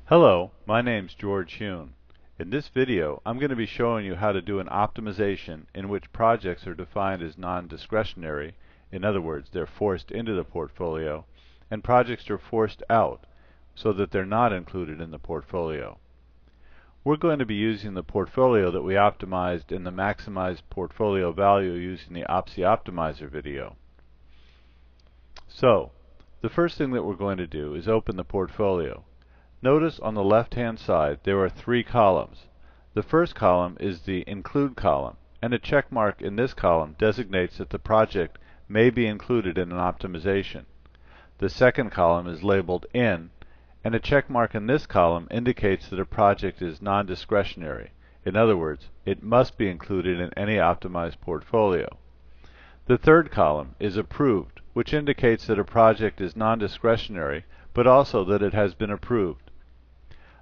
Hello, my name's George Hune. In this video, I'm going to be showing you how to do an optimization in which projects are defined as non-discretionary, in other words, they're forced into the portfolio, and projects are forced out, so that they're not included in the portfolio. We're going to be using the portfolio that we optimized in the Maximize Portfolio Value using the Optsee Optimizer video. So, the first thing that we're going to do is open the portfolio. Notice on the left-hand side there are three columns. The first column is the Include column, and a check mark in this column designates that the project may be included in an optimization. The second column is labeled In, and a check mark in this column indicates that a project is non-discretionary. In other words, it must be included in any optimized portfolio. The third column is Approved, which indicates that a project is non-discretionary, but also that it has been approved.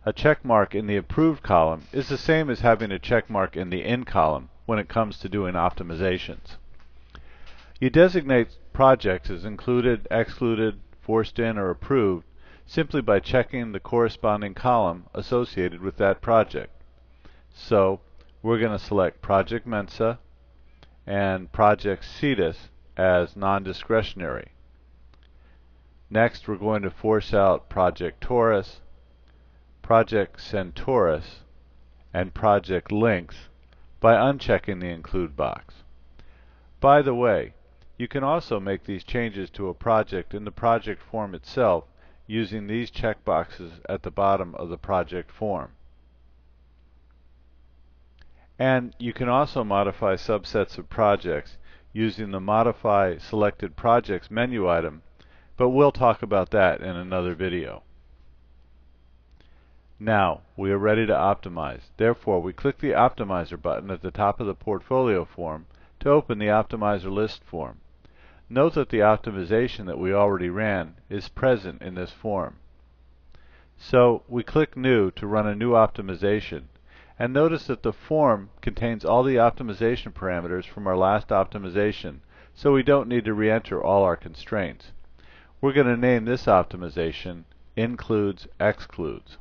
A check mark in the Approved column is the same as having a check mark in the In column when it comes to doing optimizations. You designate projects as included, excluded, forced in, or approved simply by checking the corresponding column associated with that project. So we're going to select Project Mensa and Project Cetus as non-discretionary. Next, we're going to force out Project Taurus, Project Centaurus, and Project Lynx by unchecking the Include box. By the way, you can also make these changes to a project in the project form itself using these checkboxes at the bottom of the project form. And you can also modify subsets of projects using the Modify Selected Projects menu item, but we'll talk about that in another video. Now, we are ready to optimize. Therefore, we click the Optimizer button at the top of the portfolio form to open the Optimizer list form. Note that the optimization that we already ran is present in this form. So, we click New to run a new optimization, and notice that the form contains all the optimization parameters from our last optimization, so we don't need to re-enter all our constraints. We're going to name this optimization Includes Excludes.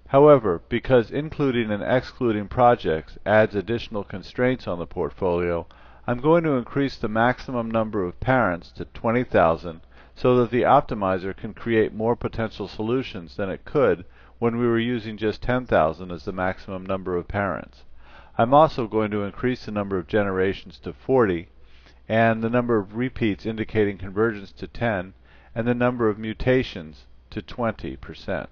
However, because including and excluding projects adds additional constraints on the portfolio, I'm going to increase the maximum number of parents to 20,000 so that the optimizer can create more potential solutions than it could when we were using just 10,000 as the maximum number of parents. I'm also going to increase the number of generations to 40, and the number of repeats indicating convergence to 10, and the number of mutations to 20%.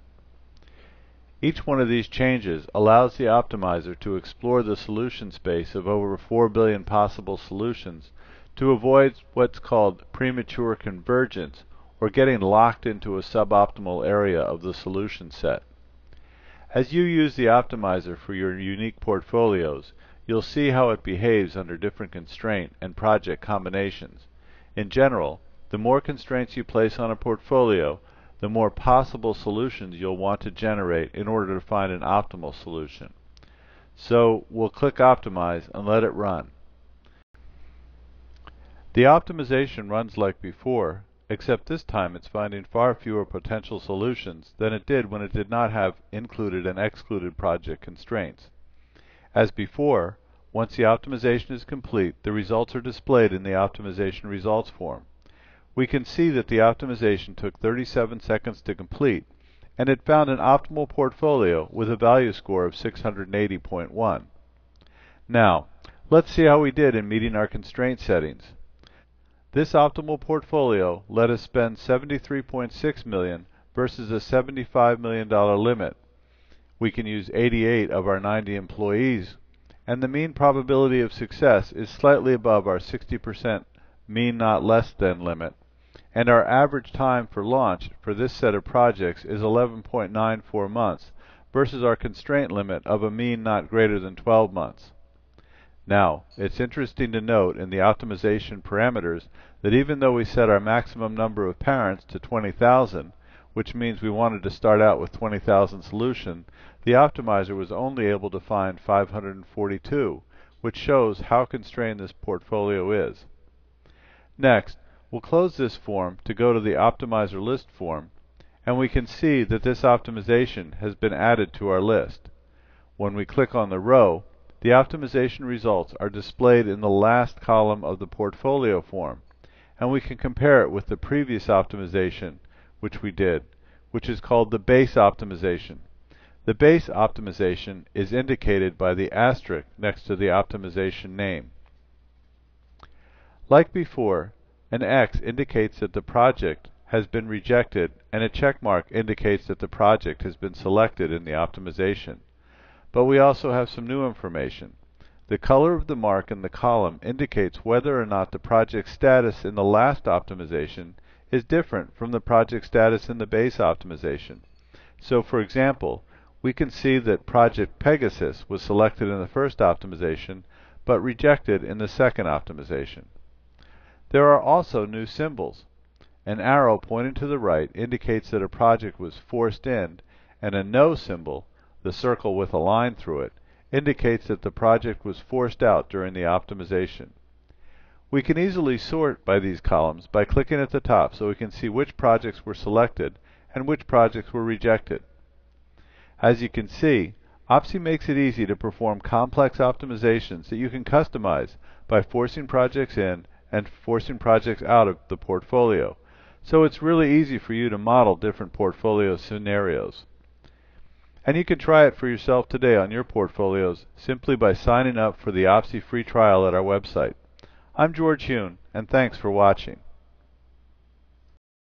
Each one of these changes allows the optimizer to explore the solution space of over 4 billion possible solutions to avoid what's called premature convergence, or getting locked into a suboptimal area of the solution set. As you use the optimizer for your unique portfolios, you'll see how it behaves under different constraint and project combinations. In general, the more constraints you place on a portfolio, the more possible solutions you'll want to generate in order to find an optimal solution. So we'll click Optimize and let it run. The optimization runs like before, except this time it's finding far fewer potential solutions than it did when it did not have included and excluded project constraints. As before, once the optimization is complete, the results are displayed in the optimization results form. We can see that the optimization took 37 seconds to complete, and it found an optimal portfolio with a value score of 680.1. Now, let's see how we did in meeting our constraint settings. This optimal portfolio let us spend $73.6 million versus a $75 million limit. We can use 88 of our 90 employees, and the mean probability of success is slightly above our 60% mean not less than limit. And our average time for launch for this set of projects is 11.94 months versus our constraint limit of a mean not greater than 12 months. Now, it's interesting to note in the optimization parameters that even though we set our maximum number of parents to 20,000, which means we wanted to start out with 20,000 solutions, the optimizer was only able to find 542, which shows how constrained this portfolio is. Next, we'll close this form to go to the Optimizer list form and we can see that this optimization has been added to our list. When we click on the row, the optimization results are displayed in the last column of the portfolio form, and we can compare it with the previous optimization which we did, which is called the base optimization. The base optimization is indicated by the asterisk next to the optimization name. Like before, an X indicates that the project has been rejected, and a check mark indicates that the project has been selected in the optimization. But we also have some new information. The color of the mark in the column indicates whether or not the project status in the last optimization is different from the project status in the base optimization. So, for example, we can see that Project Pegasus was selected in the first optimization, but rejected in the second optimization. There are also new symbols. An arrow pointing to the right indicates that a project was forced in, and a no symbol, the circle with a line through it, indicates that the project was forced out during the optimization. We can easily sort by these columns by clicking at the top so we can see which projects were selected and which projects were rejected. As you can see, Optsee makes it easy to perform complex optimizations that you can customize by forcing projects in and forcing projects out of the portfolio. So it's really easy for you to model different portfolio scenarios. And you can try it for yourself today on your portfolios simply by signing up for the Optsee free trial at our website. I'm George Hune, and thanks for watching.